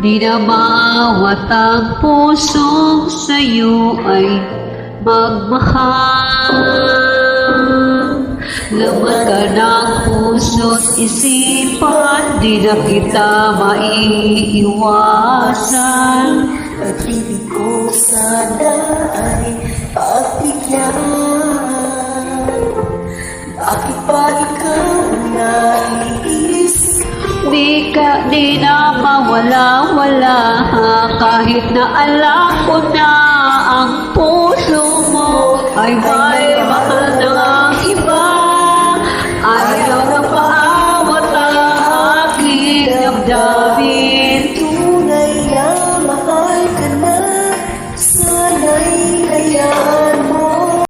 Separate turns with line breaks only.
Di na bawat ang pusong sa'yo ay magmahal. Laman ka ng puso't isipan, di na kita maiiwasan.
Pag-ibig ko sana ay pagbigyan. Bakit ba ikaw naiisip?
Di na mawala-wala, kahit na alam ko na ang puso mo ay may